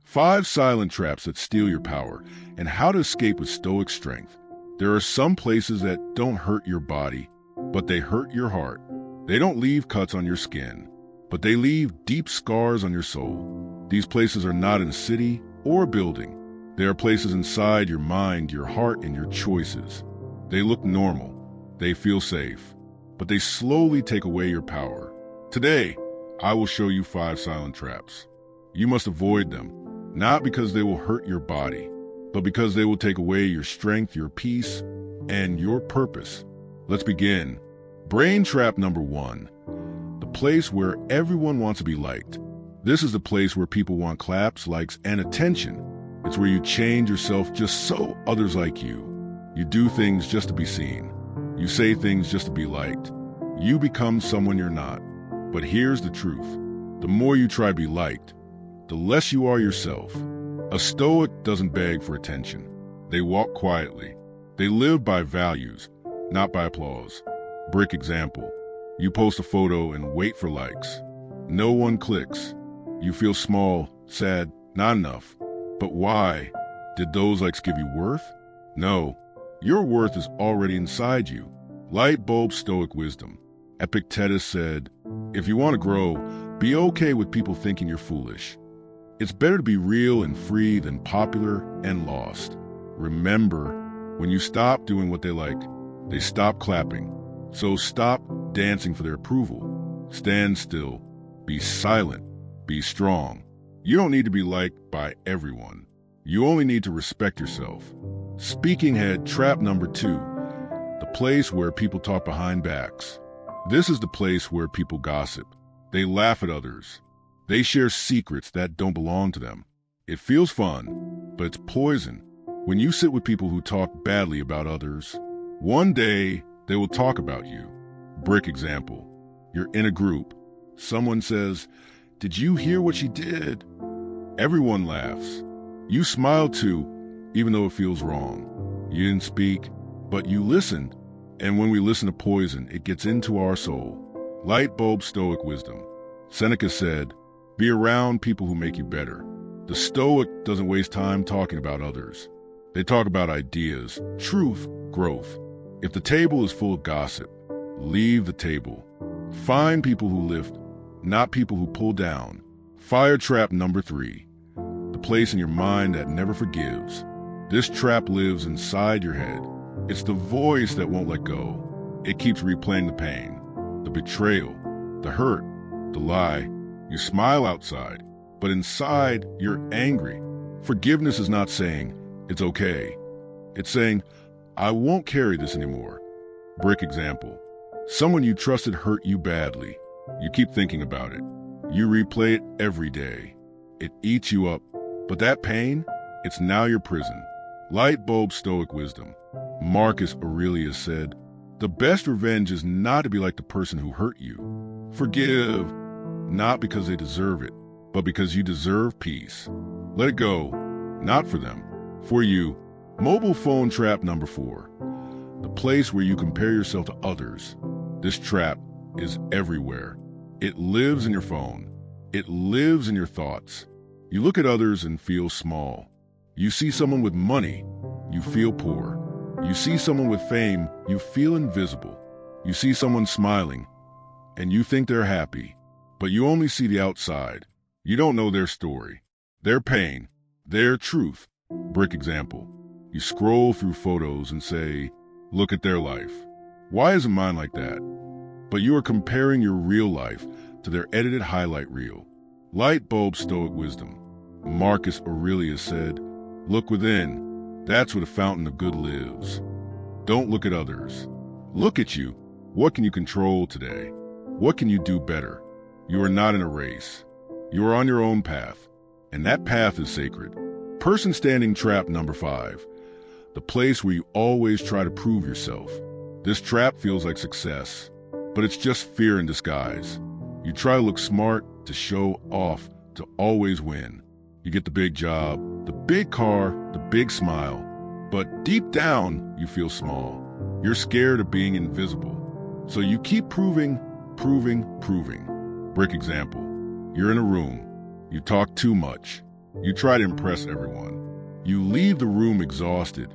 5 silent traps that steal your power, and how to escape with Stoic strength. There are some places that don't hurt your body, but they hurt your heart. They don't leave cuts on your skin, but they leave deep scars on your soul. These places are not in a city or a building. They are places inside your mind, your heart, and your choices. They look normal. They feel safe, but they slowly take away your power. Today, I will show you 5 silent traps. You must avoid them. Not because they will hurt your body, but because they will take away your strength, your peace, and your purpose. Let's begin. Brain trap number 1. The place where everyone wants to be liked. This is the place where people want claps, likes, and attention. It's where you change yourself just so others like you. You do things just to be seen. You say things just to be liked. You become someone you're not. But here's the truth. The more you try to be liked, the less you are yourself. A Stoic doesn't beg for attention. They walk quietly. They live by values, not by applause. Brick example. You post a photo and wait for likes. No one clicks. You feel small, sad, not enough. But why? Did those likes give you worth? No. Your worth is already inside you. Light bulb Stoic wisdom. Epictetus said, if you want to grow, be okay with people thinking you're foolish. It's better to be real and free than popular and lost. Remember, when you stop doing what they like, they stop clapping. So stop dancing for their approval. Stand still. Be silent. Be strong. You don't need to be liked by everyone. You only need to respect yourself. Speaking head trap number 2. The place where people talk behind backs. This is the place where people gossip. They laugh at others. They share secrets that don't belong to them. It feels fun, but it's poison. When you sit with people who talk badly about others, one day they will talk about you. Brick example. You're in a group. Someone says, "Did you hear what she did?" Everyone laughs. You smile too, even though it feels wrong. You didn't speak, but you listened. And when we listen to poison, it gets into our soul. Light bulb Stoic wisdom. Seneca said, be around people who make you better. The Stoic doesn't waste time talking about others. They talk about ideas, truth, growth. If the table is full of gossip, leave the table. Find people who lift, not people who pull down. Fire trap number 3. The place in your mind that never forgives. This trap lives inside your head. It's the voice that won't let go. It keeps replaying the pain, the betrayal, the hurt, the lie. You smile outside, but inside you're angry. Forgiveness is not saying, it's okay. It's saying, I won't carry this anymore. Brick example. Someone you trusted hurt you badly. You keep thinking about it. You replay it every day. It eats you up. But that pain, it's now your prison. Light bulb Stoic wisdom. Marcus Aurelius said, the best revenge is not to be like the person who hurt you. Forgive, not because they deserve it, but because you deserve peace. Let it go, not for them, for you. Mobile phone trap number 4. The place where you compare yourself to others. This trap is everywhere. It lives in your phone. It lives in your thoughts. You look at others and feel small. You see someone with money, you feel poor. You see someone with fame, you feel invisible. You see someone smiling, and you think they're happy. But you only see the outside. You don't know their story, their pain, their truth. Brick example. You scroll through photos and say, look at their life. Why isn't mine like that? But you are comparing your real life to their edited highlight reel. Light bulb Stoic wisdom. Marcus Aurelius said, look within. That's where the fountain of good lives. Don't look at others. Look at you. What can you control today? What can you do better? You are not in a race. You are on your own path, and that path is sacred. Person standing trap number 5. The place where you always try to prove yourself. This trap feels like success, but it's just fear in disguise. You try to look smart, to show off, to always win. You get the big job, the big car, the big smile, but deep down, you feel small. You're scared of being invisible. So you keep proving. Brick example. You're in a room. You talk too much. You try to impress everyone. You leave the room exhausted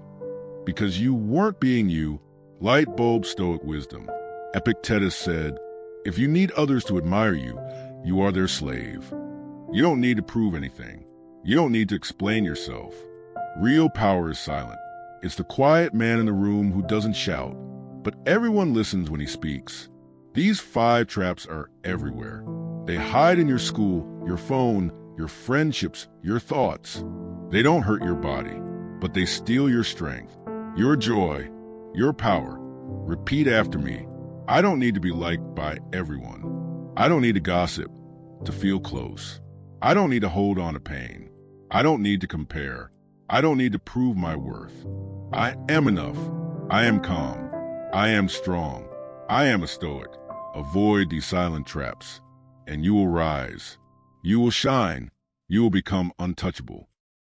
because you weren't being you. Light bulb Stoic wisdom. Epictetus said, if you need others to admire you, you are their slave. You don't need to prove anything. You don't need to explain yourself. Real power is silent. It's the quiet man in the room who doesn't shout, but everyone listens when he speaks. These 5 traps are everywhere. They hide in your school, your phone, your friendships, your thoughts. They don't hurt your body, but they steal your strength, your joy, your power. Repeat after me. I don't need to be liked by everyone. I don't need to gossip to feel close. I don't need to hold on to pain. I don't need to compare. I don't need to prove my worth. I am enough. I am calm. I am strong. I am a Stoic. Avoid these silent traps, and you will rise. You will shine. You will become untouchable.